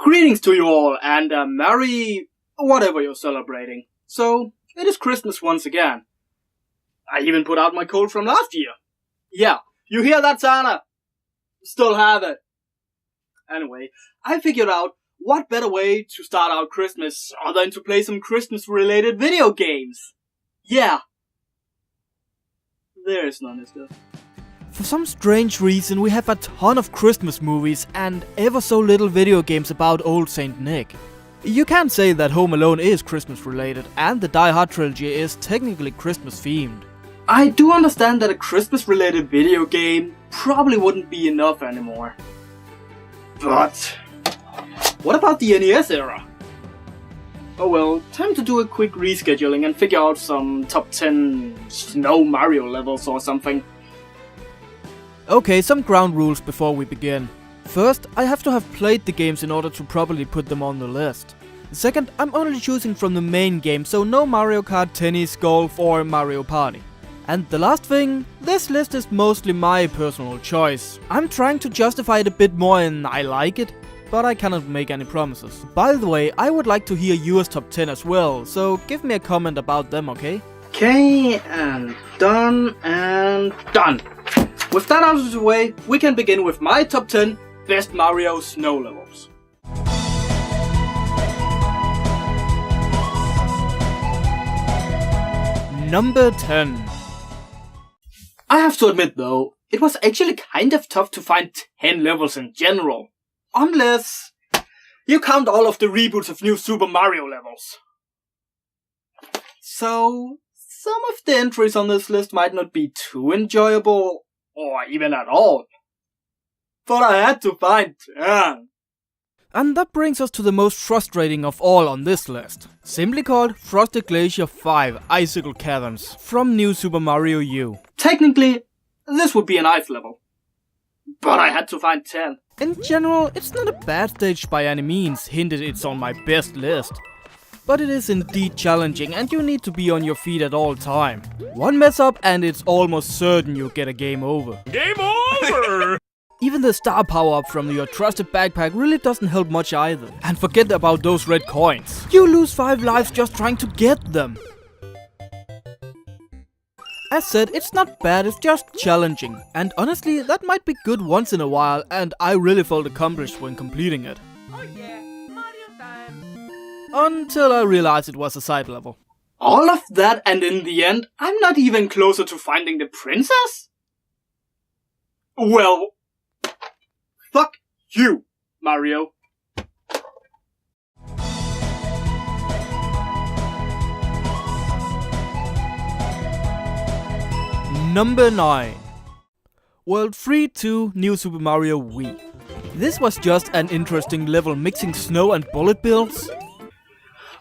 Greetings to you all, and a merry whatever you're celebrating. So, it is Christmas once again. I even put out my cold from last year. Yeah, you hear that, Santa? Still have it. Anyway, I figured out what better way to start out Christmas other than to play some Christmas-related video games. Yeah. There is none, is there? For some strange reason, we have a ton of Christmas movies and ever so little video games about old Saint Nick. You can say that Home Alone is Christmas related, and the Die Hard trilogy is technically Christmas themed. I do understand that a Christmas-related video game probably wouldn't be enough anymore. But what about the NES era? Oh well, time to do a quick rescheduling and figure out some top 10 Snow Mario levels or something. Okay, some ground rules before we begin. First, I have to have played the games in order to properly put them on the list. Second, I'm only choosing from the main game, so no Mario Kart, Tennis, Golf or Mario Party. And the last thing, this list is mostly my personal choice. I'm trying to justify it a bit more and I like it, but I cannot make any promises. By the way, I would like to hear yours top 10 as well, so give me a comment about them, okay? Okay, and done. With that out of the way, we can begin with my top 10 best Mario snow levels. Number 10. I have to admit though, it was actually kind of tough to find 10 levels in general. Unless you count all of the reboots of new Super Mario levels. So, some of the entries on this list might not be too enjoyable, or even at all. But I had to find 10. And that brings us to the most frustrating of all on this list. Simply called Frostecclesia 5 Icicle Caverns from New Super Mario U. Technically, this would be an ice level. But I had to find 10. In general, it's not a bad stage by any means, hinted it's on my best list. But it is indeed challenging and you need to be on your feet at all time. One mess up and it's almost certain you get a game over. Game over! Even the star power up from your trusted backpack really doesn't help much either. And forget about those red coins. You lose 5 lives just trying to get them. As said, it's not bad, it's just challenging. And honestly, that might be good once in a while and I really felt accomplished when completing it. Oh yeah, Mario time! Until I realized it was a side level. All of that and in the end, I'm not even closer to finding the princess? Well, fuck you, Mario. Number 9. World 3-2 New Super Mario Wii. This was just an interesting level mixing snow and bullet bills.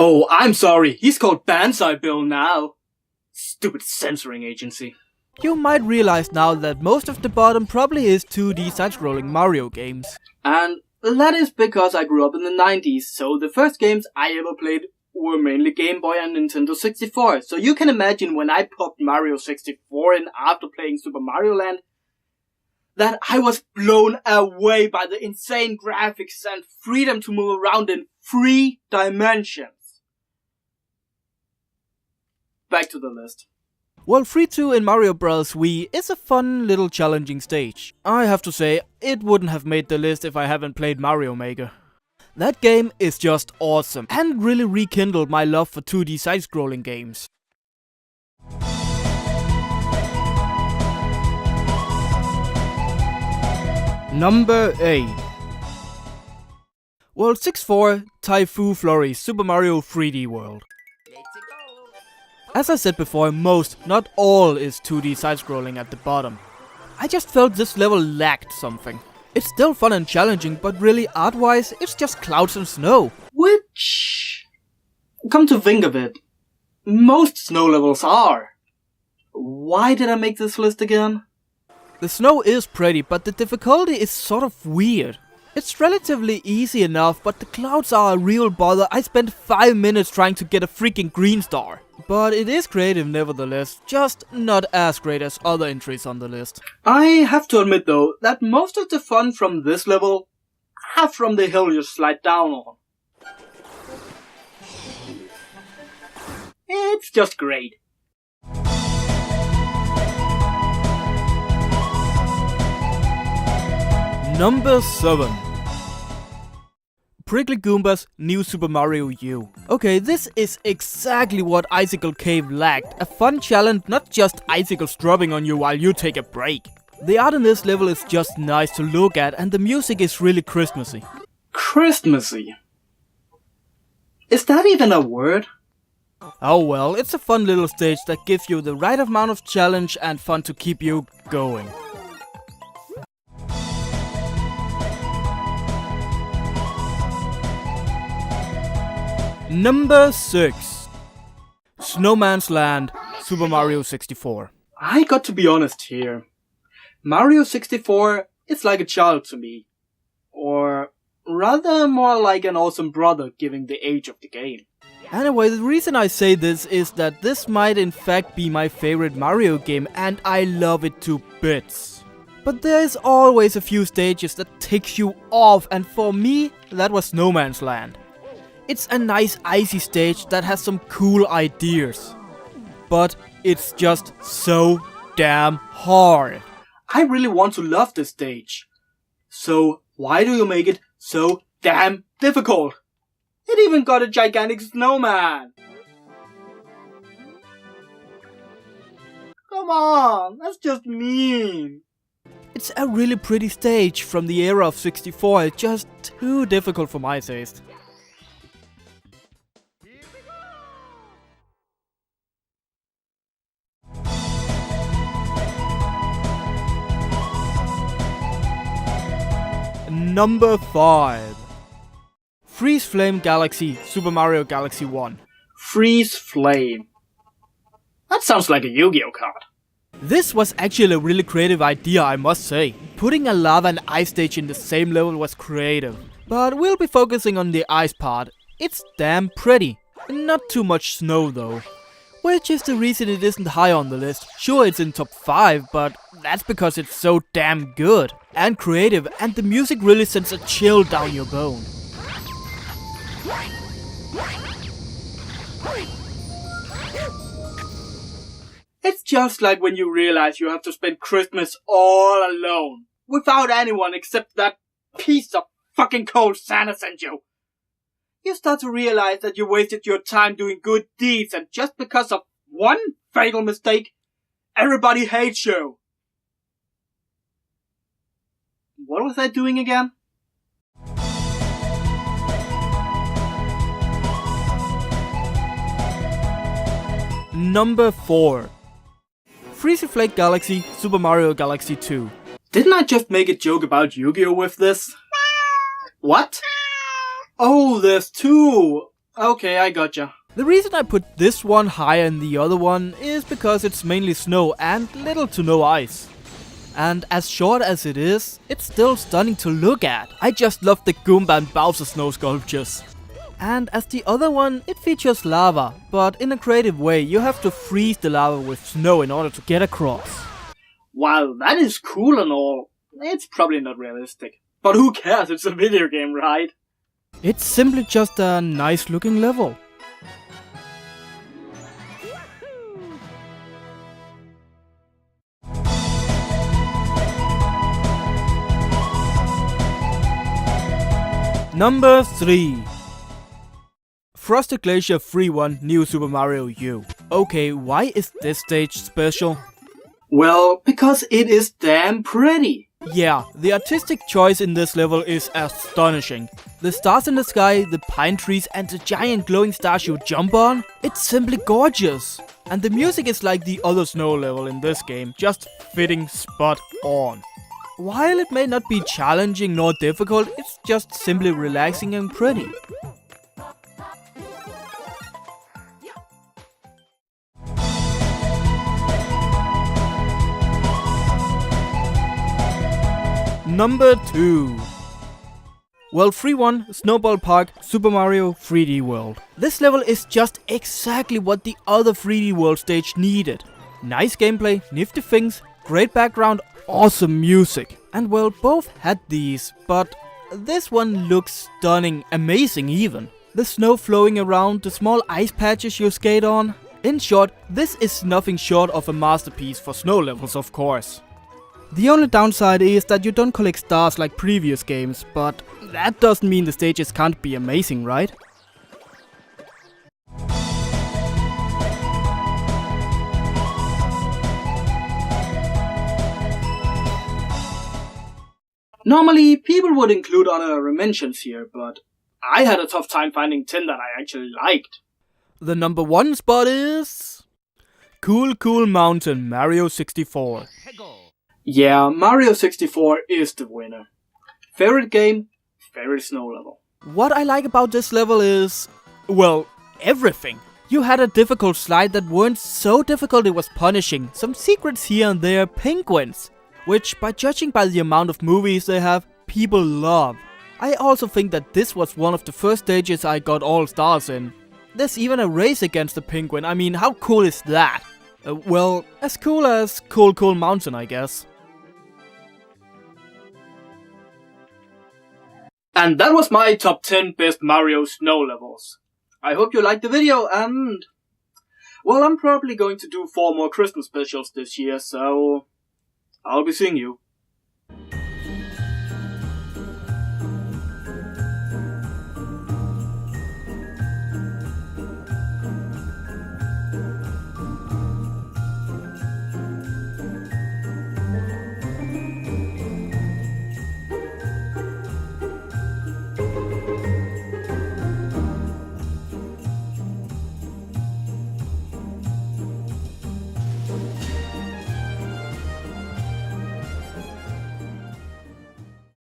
Oh, I'm sorry, he's called Banzai Bill now. Stupid censoring agency. You might realize now that most of the bottom probably is 2D side-scrolling Mario games. And that is because I grew up in the 90s, so the first games I ever played were mainly Game Boy and Nintendo 64. So you can imagine when I popped Mario 64 in after playing Super Mario Land, that I was blown away by the insane graphics and freedom to move around in 3 dimensions. Back to the list. World 3-2 in Mario Bros. Wii is a fun little challenging stage. I have to say, it wouldn't have made the list if I haven't played Mario Maker. That game is just awesome and really rekindled my love for 2D side-scrolling games. Number 8. World 6-4 Typhoon Flurry Super Mario 3D World. As I said before, most, not all, is 2D side-scrolling at the bottom. I just felt this level lacked something. It's still fun and challenging, but really art-wise, it's just clouds and snow. Which, come to think of it, most snow levels are. Why did I make this list again? The snow is pretty, but the difficulty is sort of weird. It's relatively easy enough, but the clouds are a real bother. I spent 5 minutes trying to get a freaking green star. But it is creative nevertheless, just not as great as other entries on the list. I have to admit though, that most of the fun from this level path from the hill you slide down on. It's just great. Number 7. Prickly Goombahs New Super Mario U. Okay, this is exactly what Icicle Cave lacked. A fun challenge, not just icicles dropping on you while you take a break. The art in this level is just nice to look at and the music is really Christmassy. Christmassy? Is that even a word? Oh well, it's a fun little stage that gives you the right amount of challenge and fun to keep you going. Number 6. Snowman's Land, Super Mario 64. I got to be honest here. Mario 64 is like a child to me. Or rather more like an awesome brother given the age of the game. Anyway, the reason I say this is that this might in fact be my favorite Mario game and I love it to bits. But there is always a few stages that takes you off and for me, that was Snowman's Land. It's a nice icy stage that has some cool ideas. But it's just so damn hard. I really want to love this stage. So why do you make it so damn difficult? It even got a gigantic snowman. Come on, that's just mean. It's a really pretty stage from the era of 64, it's just too difficult for my taste. Number 5. Freeze Flame Galaxy, Super Mario Galaxy 1. Freeze Flame. That sounds like a Yu-Gi-Oh card. This was actually a really creative idea, I must say. Putting a lava and ice stage in the same level was creative. But we'll be focusing on the ice part. It's damn pretty. Not too much snow though. Which is the reason it isn't high on the list. Sure, it's in top 5, but that's because it's so damn good and creative and the music really sends a chill down your bone. It's just like when you realize you have to spend Christmas all alone. Without anyone except that piece of fucking cold Santa sent you. You start to realize that you wasted your time doing good deeds and just because of one fatal mistake, everybody hates you. What was I doing again? Number 4. Flake Galaxy, Super Mario Galaxy 2. Didn't I just make a joke about Yu-Gi-Oh with this? What? Oh, there's 2. Okay, I gotcha. The reason I put this one higher than the other one is because it's mainly snow and little to no ice. And as short as it is, it's still stunning to look at. I just love the Goomba and Bowser snow sculptures. And as the other one, it features lava, but in a creative way. You have to freeze the lava with snow in order to get across. While that is cool and all, it's probably not realistic. But who cares, it's a video game, right? It's simply just a nice looking level. Number 3. Frostecclesia Free 1 New Super Mario U. Okay, why is this stage special? Well, because it is damn pretty. Yeah, the artistic choice in this level is astonishing. The stars in the sky, the pine trees and the giant glowing stars you jump on, it's simply gorgeous. And the music is like the other snow level in this game, just fitting spot on. While it may not be challenging nor difficult, it's just simply relaxing and pretty. Number 2. Well, Free 1, Snowball Park, Super Mario 3D World. This level is just exactly what the other 3D World stage needed. Nice gameplay, nifty things, great background, awesome music. And well, both had these, but this one looks stunning, amazing even. The snow flowing around, the small ice patches you skate on. In short, this is nothing short of a masterpiece for snow levels, of course. The only downside is that you don't collect stars like previous games, but that doesn't mean the stages can't be amazing, right? Normally, people would include honorary mentions here, but I had a tough time finding 10 that I actually liked. The number 1 spot is... Cool Cool Mountain Mario 64. Yeah, Mario 64 is the winner. Favorite game, favorite snow level. What I like about this level is... well, everything. You had a difficult slide that weren't so difficult it was punishing. Some secrets here and there, penguins. Which, by judging by the amount of movies they have, people love. I also think that this was one of the first stages I got all stars in. There's even a race against the penguin, I mean, how cool is that? Well, as cool as Cool Cool Mountain, I guess. And that was my top 10 best Mario snow levels. I hope you liked the video and... well, I'm probably going to do 4 more Christmas specials this year, so... I'll be seeing you.